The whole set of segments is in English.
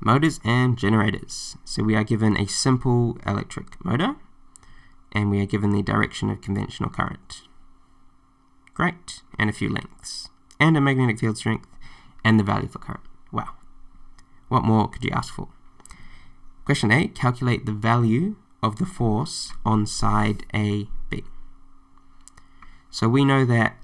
Motors and generators. So we are given a simple electric motor, and we are given the direction of conventional current. Great. And a few lengths, and a magnetic field strength, and the value for current. Wow. What more could you ask for? Question A, calculate the value of the force on side AB. So we know that,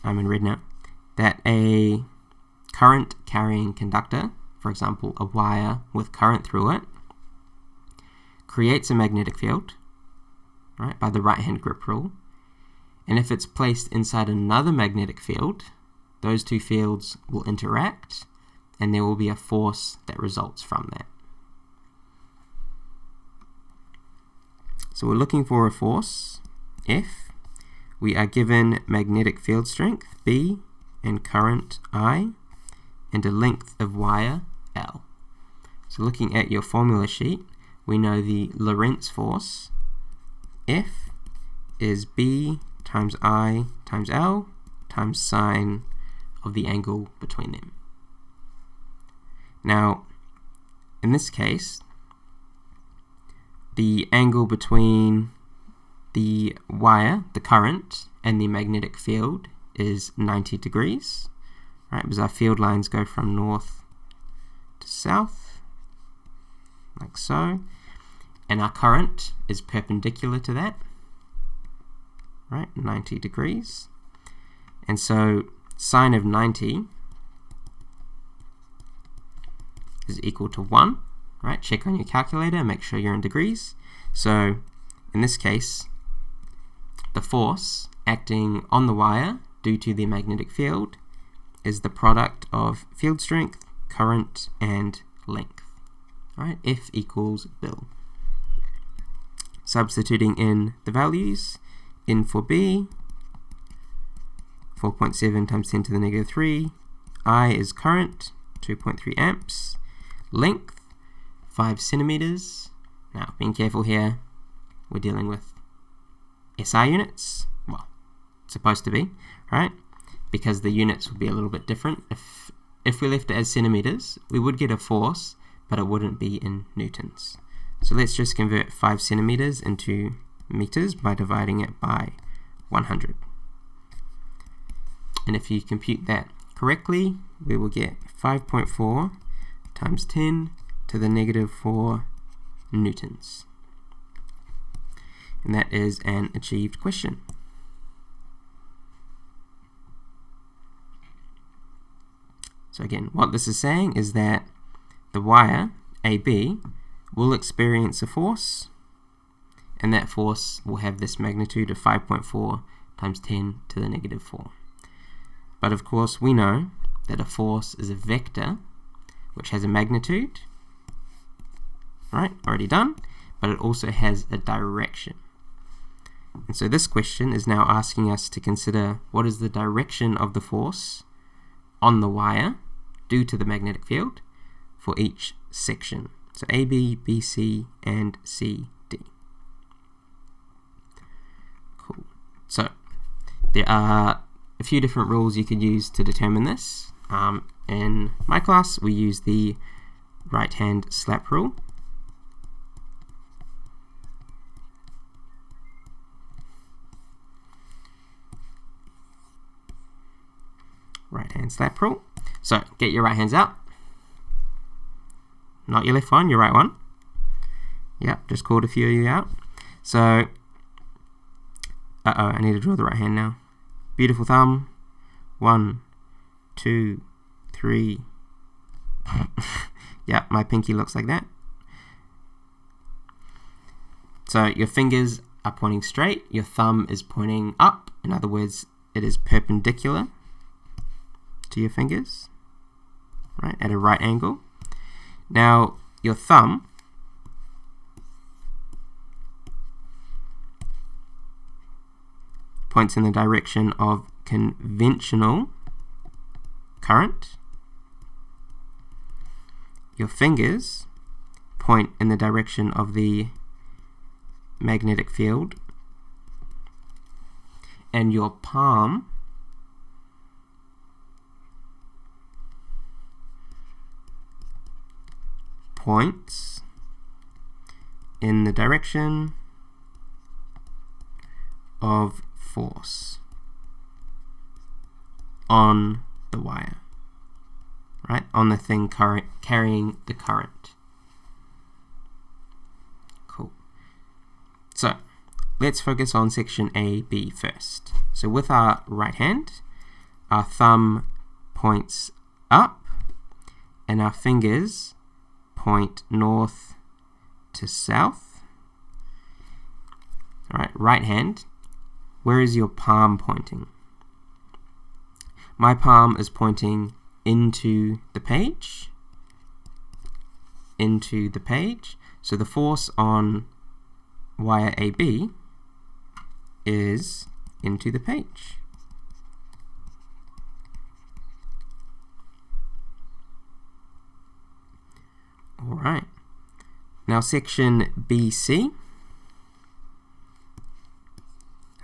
I'm in red now, that a current carrying conductor, for example a wire with current through it, creates a magnetic field, right, by the right hand grip rule, and if it's placed inside another magnetic field, those two fields will interact and there will be a force that results from that. So we're looking for a force F. We are given magnetic field strength B and current I and a length of wire L. So looking at your formula sheet, we know the Lorentz force F is B times I times L times sine of the angle between them. Now, in this case, the angle between the wire, the current, and the magnetic field is 90 degrees, right? Because our field lines go from north to south, like so, and our current is perpendicular to that, right? 90 degrees. And so sine of 90 is equal to 1, right? Check on your calculator, make sure you're in degrees. So in this case, the force acting on the wire due to the magnetic field is the product of field strength, current, and length, right? F equals Bill. Substituting in the values, in for B, 4.7 times 10 to the negative 3, I is current, 2.3 amps, length, 5 centimeters. Now, being careful here, we're dealing with SI units. Well, it's supposed to be, right? Because the units would be a little bit different. If we left it as centimeters, we would get a force, but it wouldn't be in newtons. So let's just convert 5 centimeters into meters by dividing it by 100. And if you compute that correctly, we will get 5.4 times 10 to the negative 4 newtons. And that is an achieved question. So again, what this is saying is that the wire, AB, will experience a force, and that force will have this magnitude of 5.4 times 10 to the negative 4. But of course, we know that a force is a vector which has a magnitude, right, already done, but it also has a direction. And so this question is now asking us to consider what is the direction of the force on the wire due to the magnetic field for each section. So AB, BC, and CD. Cool. So there are a few different rules you could use to determine this. In my class, we use the right-hand slap rule. Right-hand slap rule. So get your right hands out. Not your left one, your right one. Yep, just called a few of you out. So, I need to draw the right hand now. Beautiful thumb. 1, 2, 3. Yep, my pinky looks like that. So your fingers are pointing straight, your thumb is pointing up. In other words, it is perpendicular to your fingers, right, at a right angle. Now, your thumb points in the direction of conventional current. Your fingers point in the direction of the magnetic field. And your palm points in the direction of force on the wire, right? On the thing carrying the current. Cool. So let's focus on section A, B first. So with our right hand, our thumb points up and our fingers point north to south. All right, right hand, where is your palm pointing? My palm is pointing into the page. Into the page. So the force on wire AB is into the page. All right. Now section BC.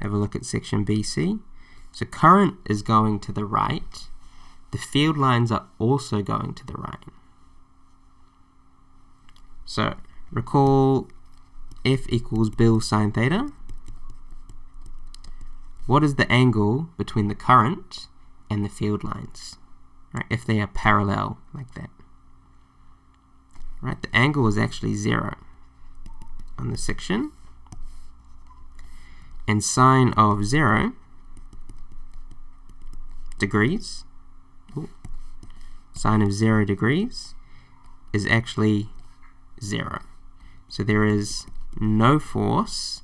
Have a look at section BC. So current is going to the right. The field lines are also going to the right. So recall F equals Bill sine theta. What is the angle between the current and the field lines? Right, if they are parallel like that. Right, the angle is actually 0 on the section. And sine of 0 degrees, sine of 0 degrees is actually 0. So there is no force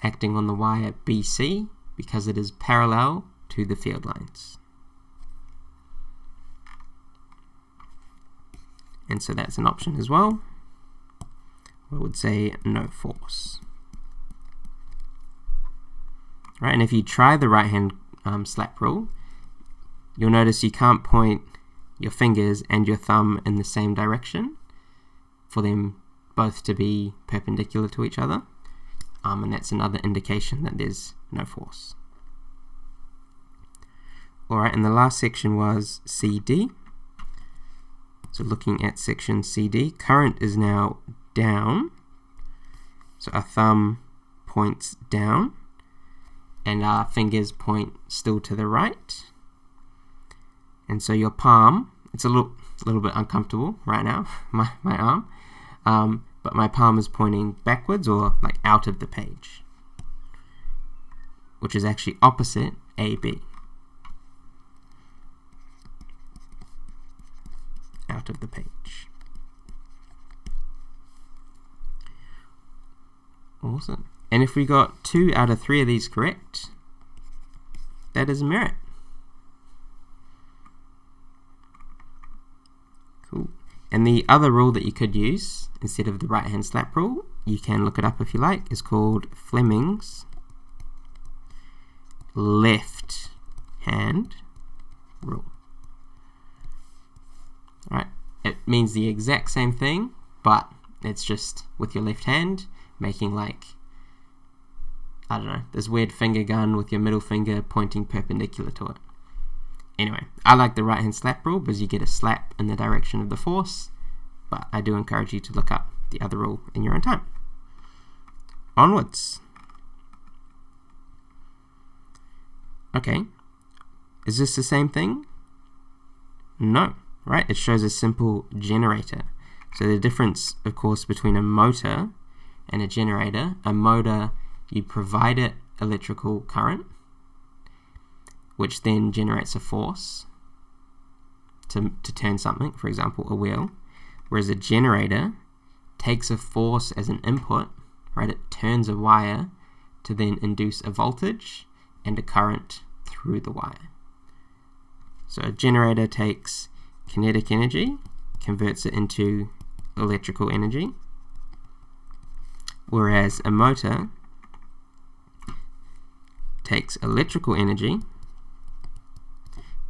acting on the wire BC because it is parallel to the field lines. And so that's an option as well. We would say no force. Right, and if you try the right hand slap rule, you'll notice you can't point your fingers and your thumb in the same direction for them both to be perpendicular to each other, and that's another indication that there's no force. Alright, and the last section was CD. So looking at section CD, current is now down, so our thumb points down and our fingers point still to the right. And so your palm, it's a little bit uncomfortable right now, my arm, but my palm is pointing backwards or like out of the page, which is actually opposite AB. Out of the page. Awesome. And if we got 2 out of 3 of these correct, that is merit. Cool. And the other rule that you could use instead of the right hand slap rule, you can look it up if you like, is called Fleming's left hand rule. Right, it means the exact same thing, but it's just with your left hand, making like, I don't know, this weird finger gun with your middle finger pointing perpendicular to it. Anyway, I like the right hand slap rule because you get a slap in the direction of the force, but I do encourage you to look up the other rule in your own time. Onwards. Okay, is this the same thing? No. Right, it shows a simple generator. So the difference, of course, between a motor and a generator, a motor, you provide it electrical current, which then generates a force to turn something, for example, a wheel, whereas a generator takes a force as an input, right? It turns a wire to then induce a voltage and a current through the wire. So a generator takes kinetic energy, converts it into electrical energy, whereas a motor takes electrical energy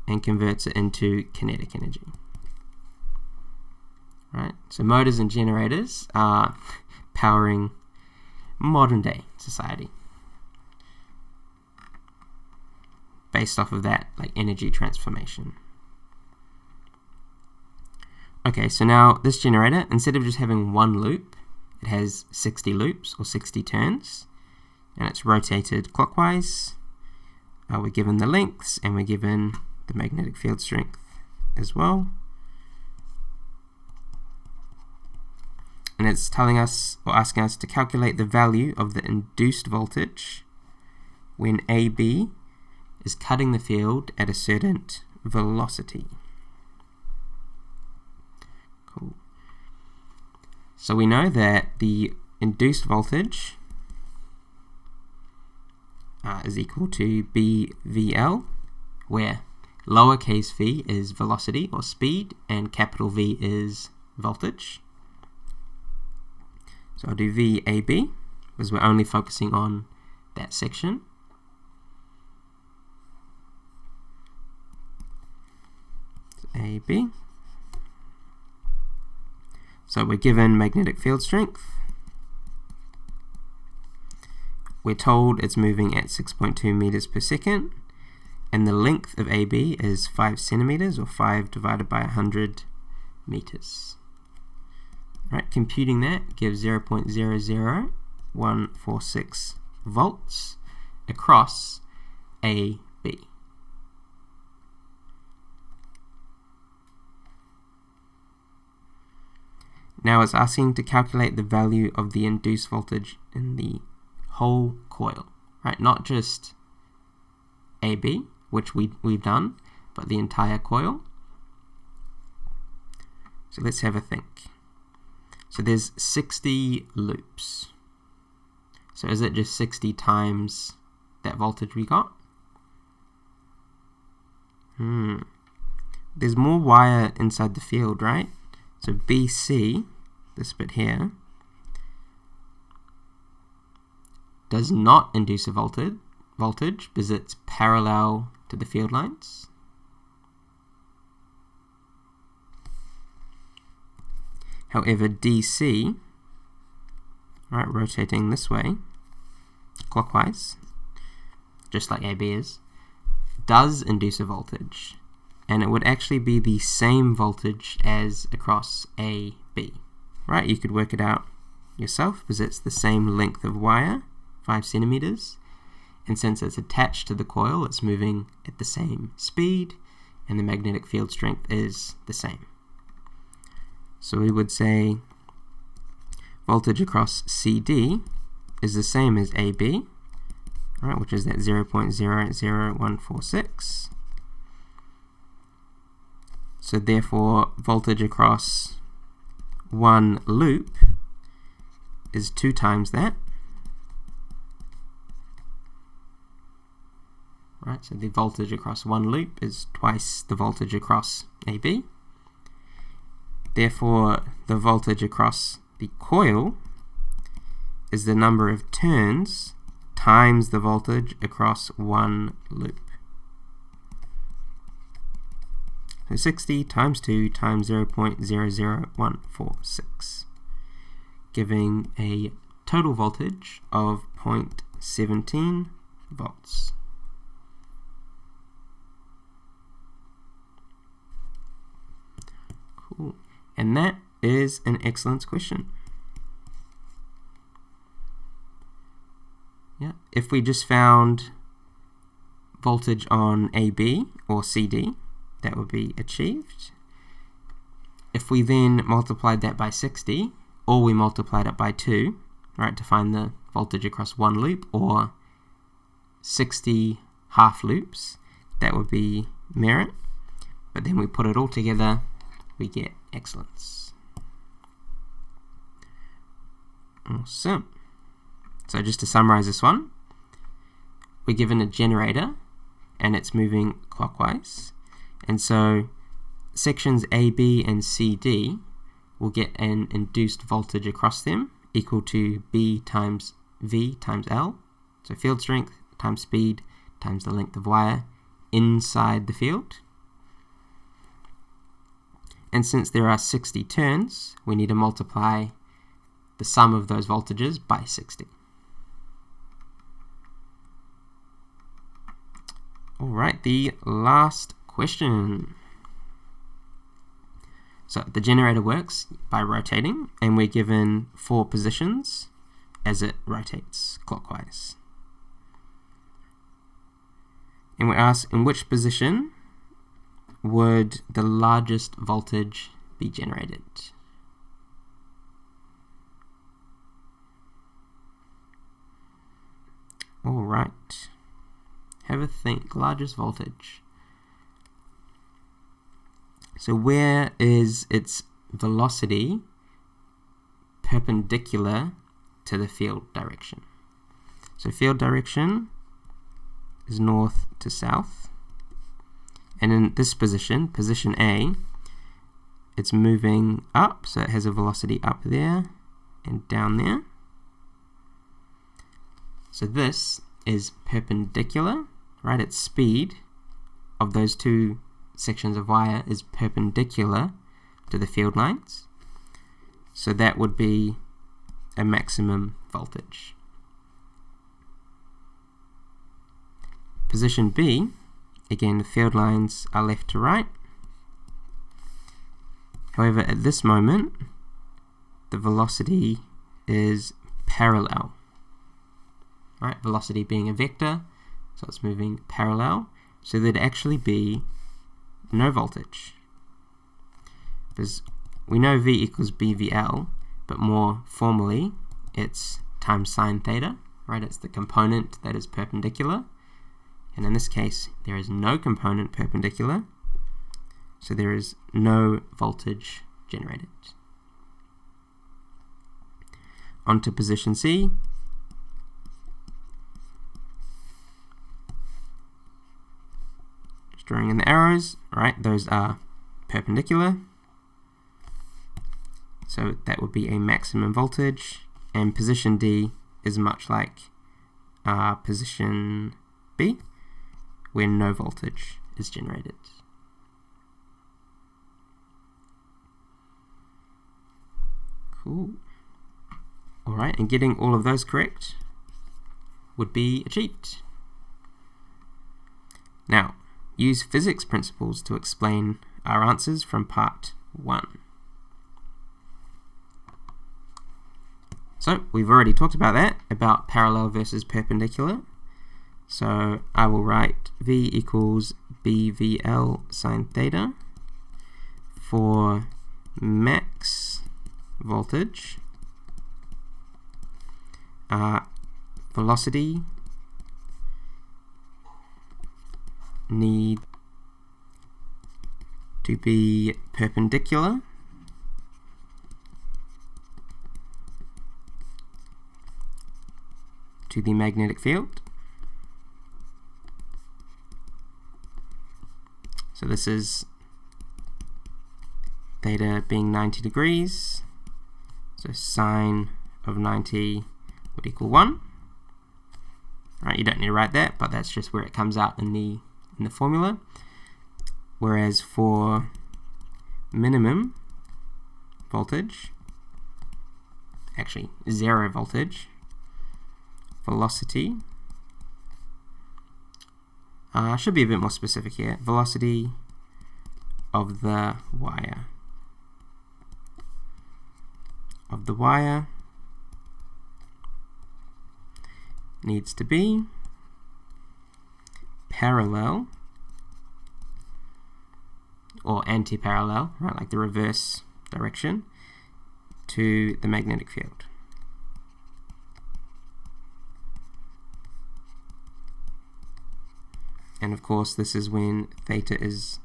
and converts it into kinetic energy. Right? So motors and generators are powering modern day society based off of that like energy transformation. Okay, so now this generator, instead of just having one loop, it has 60 loops or 60 turns, and it's rotated clockwise. We're given the lengths, and we're given the magnetic field strength as well. And it's telling us, or asking us, to calculate the value of the induced voltage when AB is cutting the field at a certain velocity. Cool. So we know that the induced voltage is equal to BVL, where lowercase v is velocity or speed and capital V is voltage. So I'll do VAB because we're only focusing on that section. AB. So we're given magnetic field strength. We're told it's moving at 6.2 meters per second, and the length of AB is 5 centimeters, or 5 divided by 100 meters. Right, computing that gives 0.00146 volts across AB. Now it's asking to calculate the value of the induced voltage in the whole coil, right? Not just AB, which we've done, but the entire coil. So let's have a think. So there's 60 loops. So is it just 60 times that voltage we got? There's more wire inside the field, right? So BC, this bit here, does not induce a voltage because it's parallel to the field lines. However, DC, right, rotating this way, clockwise, just like AB is, does induce a voltage, and it would actually be the same voltage as across AB, right? You could work it out yourself because it's the same length of wire, 5 centimeters, and since it's attached to the coil, it's moving at the same speed, and the magnetic field strength is the same. So we would say voltage across CD is the same as AB, right, which is that 0.00146. So therefore, voltage across one loop is 2 times that. Right, so the voltage across one loop is twice the voltage across AB. Therefore, the voltage across the coil is the number of turns times the voltage across one loop. So 60 times 2 times 0.00146, giving a total voltage of 0.17 volts. Cool. And that is an excellent question. Yeah, if we just found voltage on AB or CD, that would be achieved. If we then multiplied that by 60, or we multiplied it by 2, right, to find the voltage across one loop, or 60 half loops, that would be merit. But then we put it all together, we get excellence. Awesome. So just to summarize this one, we're given a generator and it's moving clockwise, and so sections A, B and C, D will get an induced voltage across them equal to B times V times L, so field strength times speed times the length of wire inside the field. And since there are 60 turns, we need to multiply the sum of those voltages by 60. Alright, the last question. So the generator works by rotating, and we're given 4 positions as it rotates clockwise. And we're asked in which position would the largest voltage be generated. Alright, have a think. Largest voltage. So where is its velocity perpendicular to the field direction? So field direction is north to south, and in this position, position A, it's moving up, so it has a velocity up there and down there. So this is perpendicular, right? Its speed of those 2 sections of wire is perpendicular to the field lines. So that would be a maximum voltage. Position B, again the field lines are left to right. However, at this moment, the velocity is parallel. Right, velocity being a vector, so it's moving parallel, so there'd actually be no voltage. Because we know V equals BVL, but more formally, it's times sine theta, right? It's the component that is perpendicular, and in this case, there is no component perpendicular, so there is no voltage generated. On to position C. Drawing in the arrows, right, those are perpendicular, so that would be a maximum voltage, and position D is much like position B, where no voltage is generated. Cool. Alright, and getting all of those correct would be a cheat. Now, use physics principles to explain our answers from part 1. So we've already talked about that, about parallel versus perpendicular. So I will write V equals BVL sine theta for max voltage, velocity need to be perpendicular to the magnetic field. So this is theta being 90 degrees, so sine of 90 would equal 1. Right, you don't need to write that, but that's just where it comes out in the formula. Whereas for minimum voltage, actually 0 voltage, velocity, should be a bit more specific here, velocity of the wire. Needs to be parallel or anti-parallel, right, like the reverse direction, to the magnetic field. And of course this is when theta is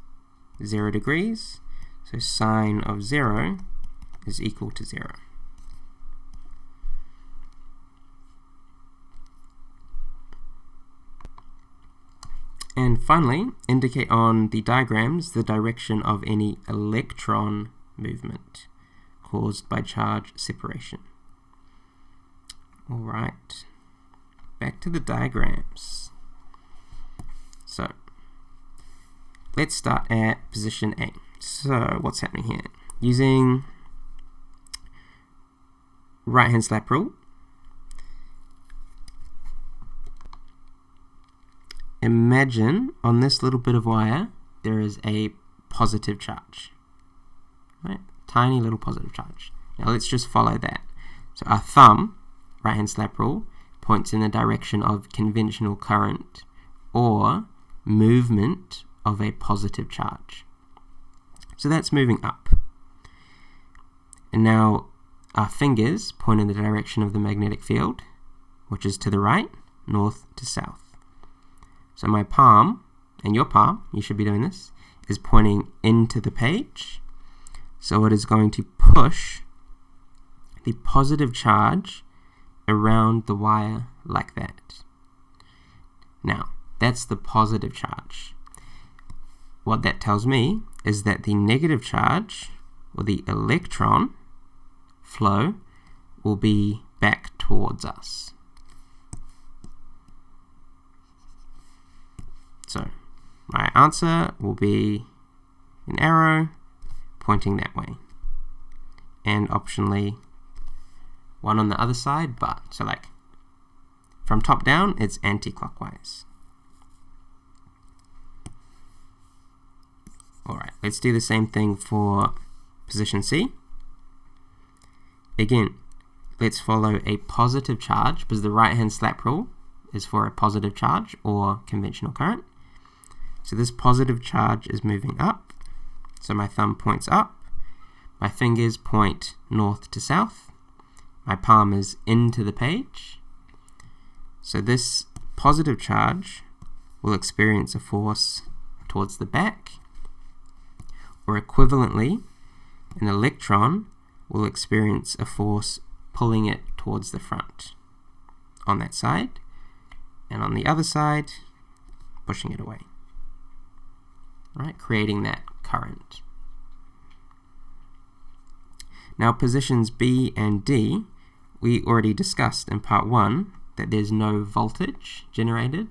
0 degrees, so sine of 0 is equal to 0. And finally, indicate on the diagrams the direction of any electron movement caused by charge separation. Alright, back to the diagrams. So, let's start at position A. So, what's happening here? Using right-hand slap rule, imagine on this little bit of wire there is a positive charge. right? Tiny little positive charge. Now let's just follow that. So our thumb, right-hand slap rule, points in the direction of conventional current or movement of a positive charge. So that's moving up. And now our fingers point in the direction of the magnetic field, which is to the right, north to south. So my palm, and your palm, you should be doing this, is pointing into the page. So it is going to push the positive charge around the wire like that. Now, that's the positive charge. What that tells me is that the negative charge, or the electron flow, will be back towards us. So my answer will be an arrow pointing that way, and optionally one on the other side, but so like from top down it's anti-clockwise. Alright, let's do the same thing for position C. Again, let's follow a positive charge, because the right hand slap rule is for a positive charge or conventional current. So this positive charge is moving up, so my thumb points up, my fingers point north to south, my palm is into the page. So this positive charge will experience a force towards the back, or equivalently, an electron will experience a force pulling it towards the front on that side, and on the other side, pushing it away, right, creating that current. Now positions B and D, we already discussed in part 1 that there's no voltage generated,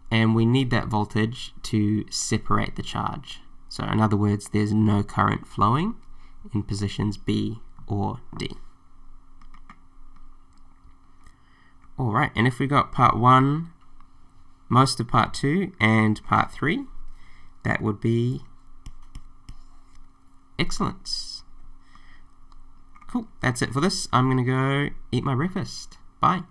and we need that voltage to separate the charge. So in other words, there's no current flowing in positions B or D. Alright, and if we got part 1, most of part 2, and part 3, that would be excellent. Cool, that's it for this. I'm going to go eat my breakfast. Bye.